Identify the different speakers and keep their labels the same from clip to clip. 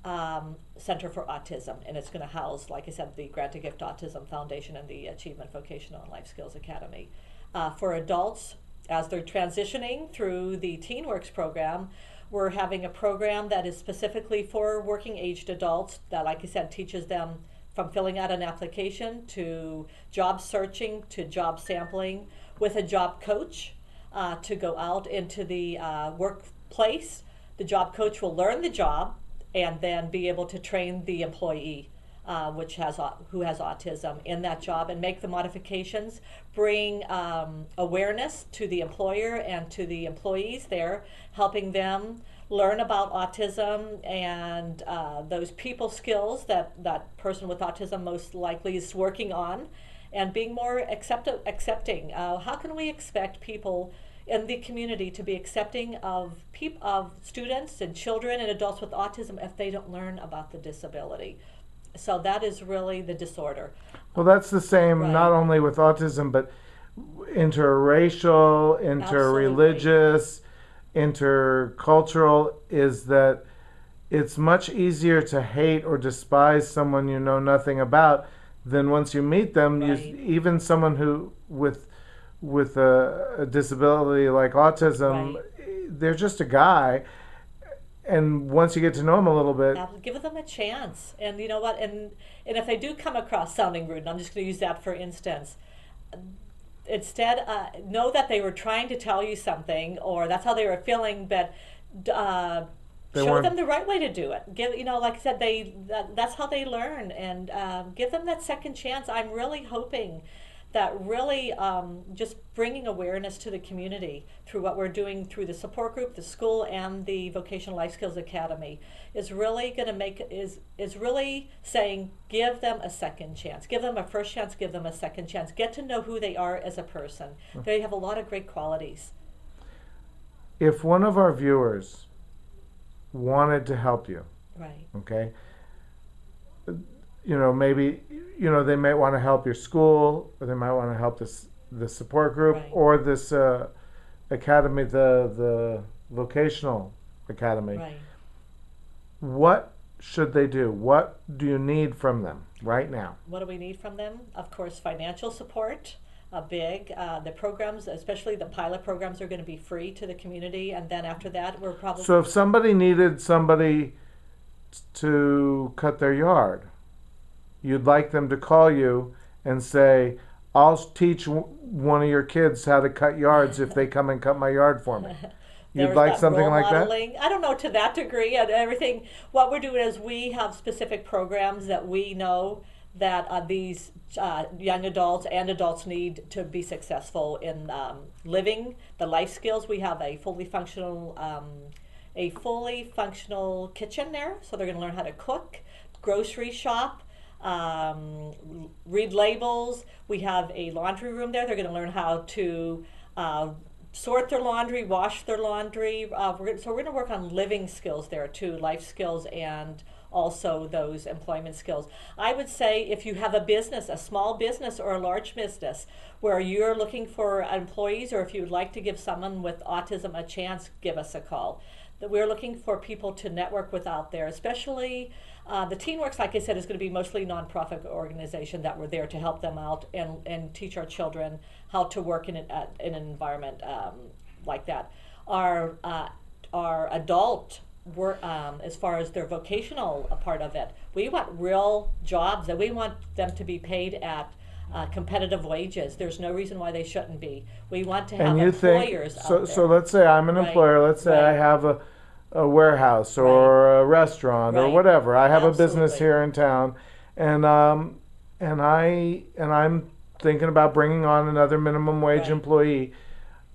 Speaker 1: Center for Autism, and it's going to house, like I said, the Grant to Gift Autism Foundation and the Achievement Vocational and Life Skills Academy. For adults, as they're transitioning through the TeenWorks program, we're having a program that is specifically for working aged adults that, like I said, teaches them from filling out an application to job searching to job sampling with a job coach to go out into the workplace. The job coach will learn the job and then be able to train the employee who has autism in that job and make the modifications, bring awareness to the employer and to the employees there, helping them learn about autism and those people skills that that person with autism most likely is working on, and being more accepting. How can we expect people in the community to be accepting of students and children and adults with autism if they don't learn about the disability? So that is really the disorder.
Speaker 2: Well, that's the same
Speaker 1: Right.
Speaker 2: not only with autism, but interracial,
Speaker 1: Absolutely.
Speaker 2: interreligious, intercultural, is that it's much easier to hate or despise someone you know nothing about than once you meet them.
Speaker 1: Right.
Speaker 2: Even someone who with a disability like autism,
Speaker 1: Right.
Speaker 2: they're just a guy, and once you get to know him a little bit,
Speaker 1: Give them a chance. And you know what? And if they do come across sounding rude, and I'm just going to use that for instance, instead know that they were trying to tell you something, or that's how they were feeling, but
Speaker 2: they
Speaker 1: show
Speaker 2: weren't.
Speaker 1: them the right way to do it. Give, like I said, that's how they learn, and give them that second chance. I'm really hoping that really just bringing awareness to the community through what we're doing through the support group, the school, and the Vocational Life Skills Academy is really going to make is really saying give them a second chance, give them a first chance, give them a second chance, get to know who they are as a person. They have a lot of great qualities.
Speaker 2: If one of our viewers wanted to help you,
Speaker 1: Right.
Speaker 2: okay, maybe they might want to help your school, or they might want to help the support group,
Speaker 1: Right.
Speaker 2: or this academy, the vocational academy.
Speaker 1: Right.
Speaker 2: What should they do? What do you need from them right now?
Speaker 1: What do we need from them? Of course, financial support. Big. The programs, especially the pilot programs, are going to be free to the community, and then after that, we're probably
Speaker 2: So if somebody needed somebody to cut their yard, you'd like them to call you and say, I'll teach one of your kids how to cut yards if they come and cut my yard for me. You'd
Speaker 1: there's
Speaker 2: like
Speaker 1: that
Speaker 2: something
Speaker 1: role
Speaker 2: like that?
Speaker 1: modeling. I don't know to that degree and everything. What we're doing is we have specific programs that we know that these young adults and adults need to be successful in living the life skills. We have a fully functional kitchen there, so they're going to learn how to cook, grocery shop, read labels. We have a laundry room there. They're going to learn how to sort their laundry, wash their laundry. So we're going to work on living skills there too, life skills, and also those employment skills. I would say if you have a business, a small business or a large business, where you're looking for employees, or if you would like to give someone with autism a chance, give us a call. That we're looking for people to network with out there, especially the TeenWorks, like I said, is going to be mostly nonprofit organization that we're there to help them out and teach our children how to work in an environment like that. Our adult work, as far as their vocational part of it, we want real jobs, and we want them to be paid at competitive wages. There's no reason why they shouldn't be. We want to have
Speaker 2: And you think,
Speaker 1: employers
Speaker 2: so,
Speaker 1: out there.
Speaker 2: so let's say I'm an
Speaker 1: Right.
Speaker 2: employer, let's say I
Speaker 1: Right.
Speaker 2: have a warehouse or a restaurant or
Speaker 1: Right.
Speaker 2: whatever. I have a business
Speaker 1: Absolutely.
Speaker 2: here in town, and I'm thinking about bringing on another minimum wage
Speaker 1: Right.
Speaker 2: employee.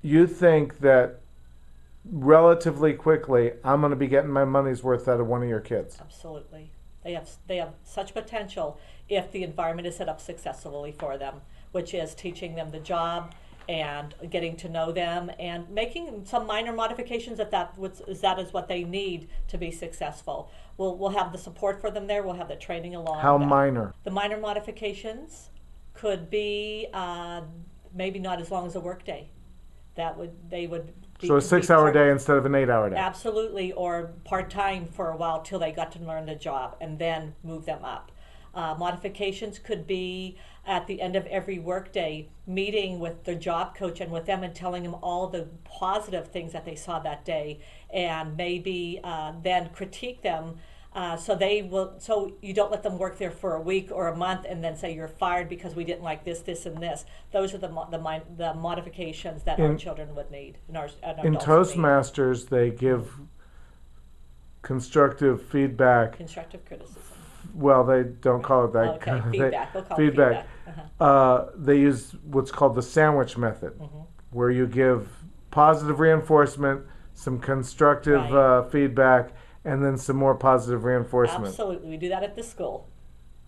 Speaker 2: You think that relatively quickly I'm going to be getting my money's worth out of one of your kids?
Speaker 1: Absolutely. They have such potential if the environment is set up successfully for them, which is teaching them the job and getting to know them and making some minor modifications if that is what they need to be successful. We'll have the support for them there. We'll have the training along.
Speaker 2: How
Speaker 1: that.
Speaker 2: minor?
Speaker 1: The minor modifications could be maybe not as long as a workday. They would
Speaker 2: So a
Speaker 1: could be
Speaker 2: 6-hour
Speaker 1: part-
Speaker 2: day instead of an 8-hour day.
Speaker 1: Absolutely, or part-time for a while till they got to learn the job and then move them up. Modifications could be at the end of every workday, meeting with the job coach and with them and telling them all the positive things that they saw that day, and maybe then critique them. So you don't let them work there for a week or a month and then say you're fired because we didn't like this, this, and this. Those are the modifications that our children would need and our
Speaker 2: In
Speaker 1: adults would need.
Speaker 2: Toastmasters, they give constructive feedback.
Speaker 1: Constructive criticism.
Speaker 2: Well, they don't call it that.
Speaker 1: Okay, feedback. We'll call it
Speaker 2: feedback.
Speaker 1: feedback. Uh-huh.
Speaker 2: They use what's called the sandwich method,
Speaker 1: Mhm.
Speaker 2: where you give positive reinforcement, some constructive
Speaker 1: Right.
Speaker 2: feedback, and then some more positive reinforcement.
Speaker 1: Absolutely, we do that at the school,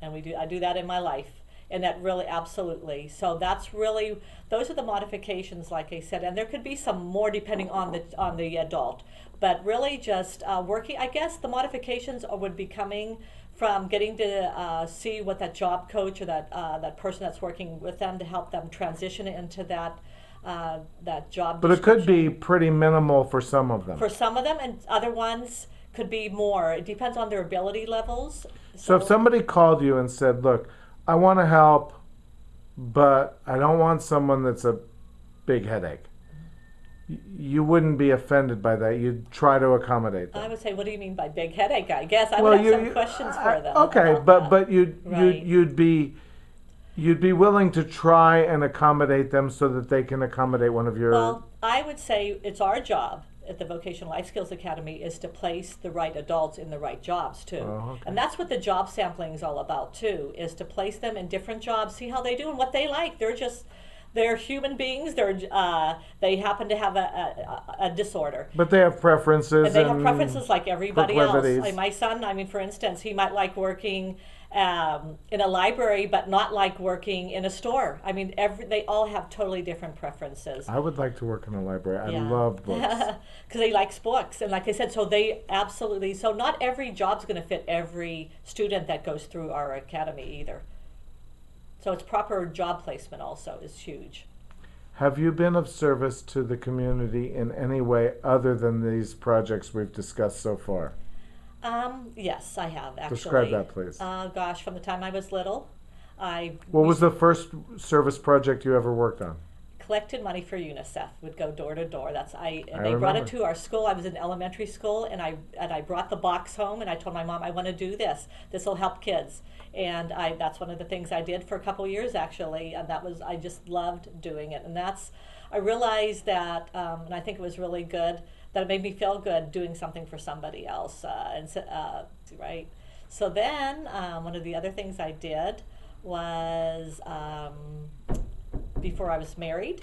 Speaker 1: and I do that in my life, and that really absolutely. So that's really those are the modifications, like I said, and there could be some more depending on the adult, but really just working. I guess the modifications would be coming from getting to see what that job coach or that person that's working with them to help them transition into that job.
Speaker 2: But it could be
Speaker 1: description.
Speaker 2: pretty minimal for some of them.
Speaker 1: For some of them, and other ones could be more. It depends on their ability levels.
Speaker 2: So if somebody called you and said, "Look, I want to help, but I don't want someone that's a big headache," you wouldn't be offended by that. You'd try to accommodate them.
Speaker 1: I would say, what do you mean by big headache? I guess I would have some questions for them.
Speaker 2: Okay,
Speaker 1: about
Speaker 2: but
Speaker 1: that.
Speaker 2: but
Speaker 1: Right.
Speaker 2: you'd be willing to try and accommodate them so that they can accommodate one of your.
Speaker 1: Well, I would say it's our job at the Vocational Life Skills Academy is to place the right adults in the right jobs too.
Speaker 2: Oh, okay.
Speaker 1: And that's what the job sampling is all about too, is to place them in different jobs, see how they do and what they like. They're human beings. They happen to have a disorder.
Speaker 2: But they have preferences.
Speaker 1: And they have preferences like everybody else.
Speaker 2: proclivities.
Speaker 1: Like my son, I mean, for instance, he might like working in a library, but not like working in a store. I mean, they all have totally different preferences.
Speaker 2: I would like to work in a library. I
Speaker 1: Yeah.
Speaker 2: love books.
Speaker 1: Because he likes books. And like I said, so they absolutely, so not every job's going to fit every student that goes through our academy either. So it's proper job placement also is huge.
Speaker 2: Have you been of service to the community in any way other than these projects we've discussed so far?
Speaker 1: Yes, I have actually.
Speaker 2: Describe that, please.
Speaker 1: Gosh, from the time I was little,
Speaker 2: What was the first service project you ever worked on?
Speaker 1: collected money for UNICEF. Would go door to door.
Speaker 2: I
Speaker 1: They brought it
Speaker 2: remember.
Speaker 1: to our school. I was in elementary school, and I brought the box home, and I told my mom I want to do this. This will help kids, and that's one of the things I did for a couple years actually, and I just loved doing it, and I realized that, and I think it was really good that it made me feel good doing something for somebody else, right. So then one of the other things I did was. Before I was married,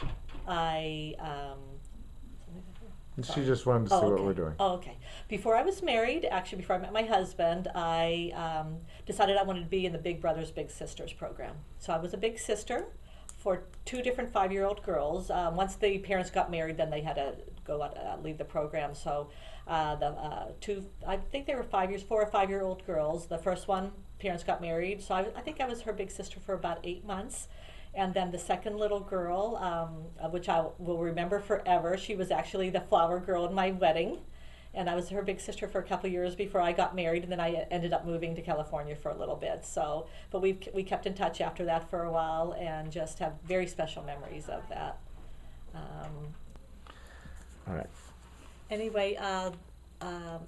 Speaker 2: She just wanted to see what
Speaker 1: okay.
Speaker 2: we're doing.
Speaker 1: Oh, okay. Before I was married, actually before I met my husband, I decided I wanted to be in the Big Brothers Big Sisters program. So I was a big sister for two different 5-year-old girls. Once the parents got married, then they had to go out, leave the program. So the two, I think they were 4 or 5-year-old girls. The first one, parents got married. So I think I was her big sister for about 8 months. And then the second little girl, which I will remember forever, she was actually the flower girl in my wedding. And I was her big sister for a couple years before I got married, and then I ended up moving to California for a little bit. So, but we kept in touch after that for a while, and just have very special memories of that.
Speaker 2: All right.
Speaker 1: Anyway,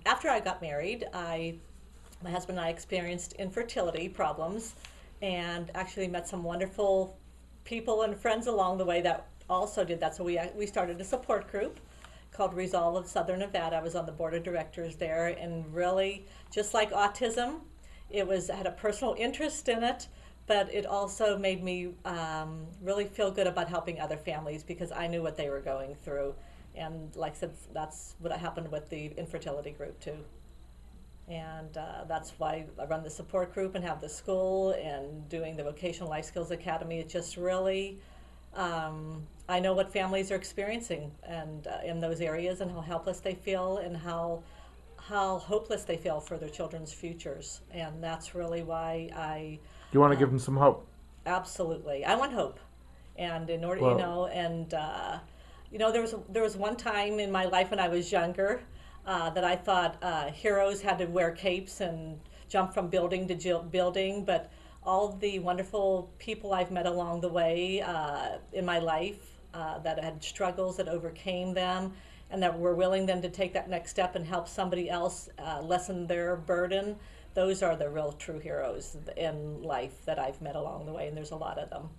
Speaker 1: after I got married, my husband and I experienced infertility problems, and actually met some wonderful people and friends along the way that also did that. So we started a support group called Resolve of Southern Nevada. I was on the board of directors there, and really, just like autism, had a personal interest in it, but it also made me really feel good about helping other families because I knew what they were going through. And like I said, that's what happened with the infertility group too. And that's why I run the support group and have the school and doing the Vocational Life Skills Academy. It just really, I know what families are experiencing and in those areas, and how helpless they feel, and how hopeless they feel for their children's futures. And that's really why
Speaker 2: You want to give them some hope?
Speaker 1: absolutely, I want hope. And in order,
Speaker 2: Well-
Speaker 1: There was one time in my life when I was younger that I thought heroes had to wear capes and jump from building to building, but all the wonderful people I've met along the way in my life that had struggles that overcame them and that were willing then to take that next step and help somebody else lessen their burden. Those are the real true heroes in life that I've met along the way, and there's a lot of them.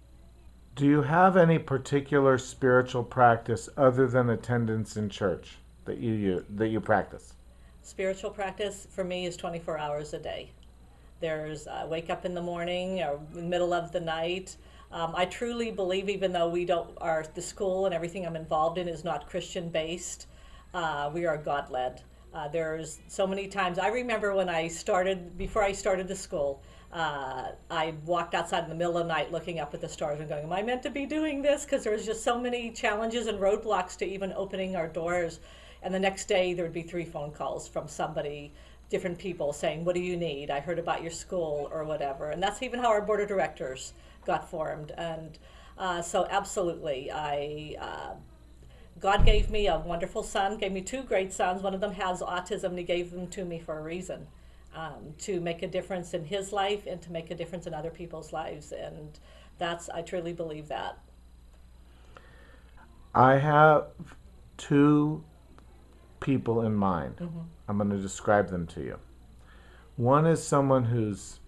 Speaker 2: Do you have any particular spiritual practice other than attendance in church that you practice?
Speaker 1: Spiritual practice for me is 24 hours a day. There's wake up in the morning or in the middle of the night. I truly believe, even though we don't, the school and everything I'm involved in is not Christian based, we are God led. There's so many times, I remember when before I started the school, I walked outside in the middle of the night looking up at the stars and going, am I meant to be doing this? Because there was just so many challenges and roadblocks to even opening our doors. And the next day there would be 3 phone calls from somebody, different people saying, what do you need? I heard about your school or whatever. And that's even how our board of directors got formed. And so absolutely, God gave me a wonderful son, gave me 2 great sons. One of them has autism, and he gave them to me for a reason, to make a difference in his life and to make a difference in other people's lives. And I truly believe that.
Speaker 2: I have 2 people in mind.
Speaker 1: Mm-hmm.
Speaker 2: I'm going to describe them to you. One is someone who's,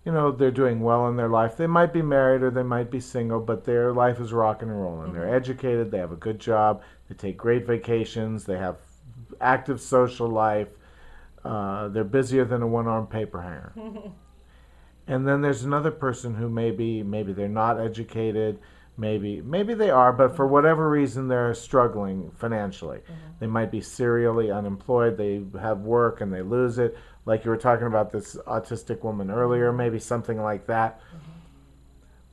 Speaker 2: they're doing well in their life. They might be married or they might be single, but their life is rocking and rolling.
Speaker 1: Mm-hmm.
Speaker 2: They're educated, they have a good job, they take great vacations, they have active social life. They're busier than a one-armed paper hanger. And then there's another person who maybe they're not educated, maybe they are, but for whatever reason they're struggling financially.
Speaker 1: Mm-hmm.
Speaker 2: They might be serially unemployed, they have work and they lose it, like you were talking about this autistic woman earlier, maybe something like that.
Speaker 1: Mm-hmm.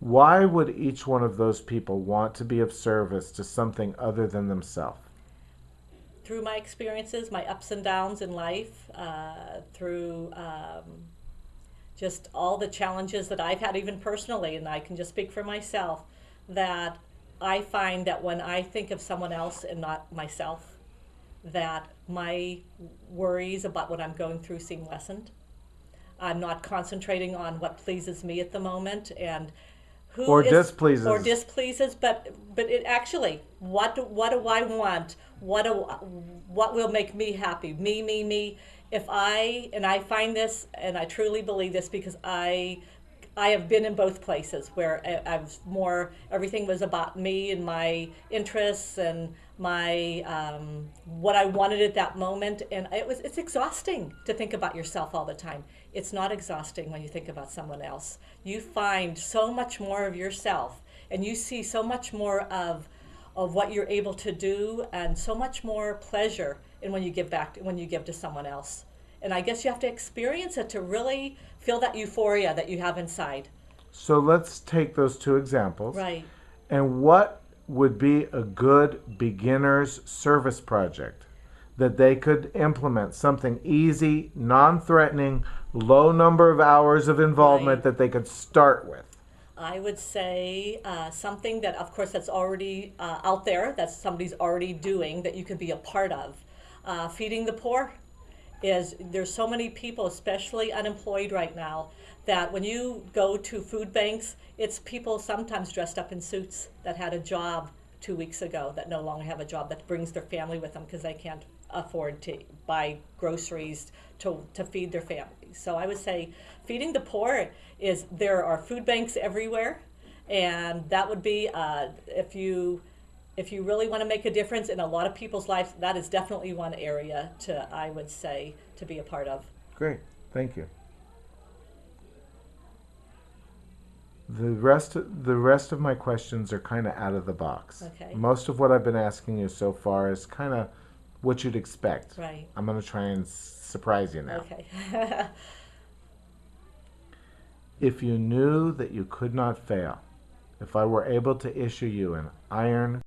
Speaker 2: Why would each one of those people want to be of service to something other than themselves?
Speaker 1: Through my experiences, my ups and downs in life, through just all the challenges that I've had, even personally, and I can just speak for myself, that I find that when I think of someone else and not myself, that my worries about what I'm going through seem lessened. I'm not concentrating on what pleases me at the moment and displeases, but it actually, what do I want? What will make me happy? Me. And I find this, and I truly believe this because I have been in both places where I was more, everything was about me and my interests and my what I wanted at that moment, and it's exhausting to think about yourself all the time. It's not exhausting when you think about someone else. You find so much more of yourself, and you see so much more of what you're able to do, and so much more pleasure in when you give to someone else. And I guess you have to experience it to really feel that euphoria that you have inside.
Speaker 2: So let's take those 2 examples.
Speaker 1: Right.
Speaker 2: And what would be a good beginner's service project that they could implement? Something easy, non-threatening, low number of hours of involvement
Speaker 1: Right.
Speaker 2: that they could start with.
Speaker 1: I would say something that, of course, that's already out there, that somebody's already doing, that you could be a part of. Feeding the poor. There's so many people, especially unemployed right now, that when you go to food banks, it's people sometimes dressed up in suits that had a job 2 weeks ago that no longer have a job, that brings their family with them because they can't afford to buy groceries to feed their family. So I would say feeding the poor there are food banks everywhere, and that would be if you really want to make a difference in a lot of people's lives, that is definitely one area I would say, to be a part of.
Speaker 2: Great, thank you. The rest of my questions are kind of out of the box.
Speaker 1: Okay.
Speaker 2: Most of what I've been asking you so far is kind of what you'd expect.
Speaker 1: Right.
Speaker 2: I'm going to try and surprise you now.
Speaker 1: Okay.
Speaker 2: If you knew that you could not fail, if I were able to issue you an iron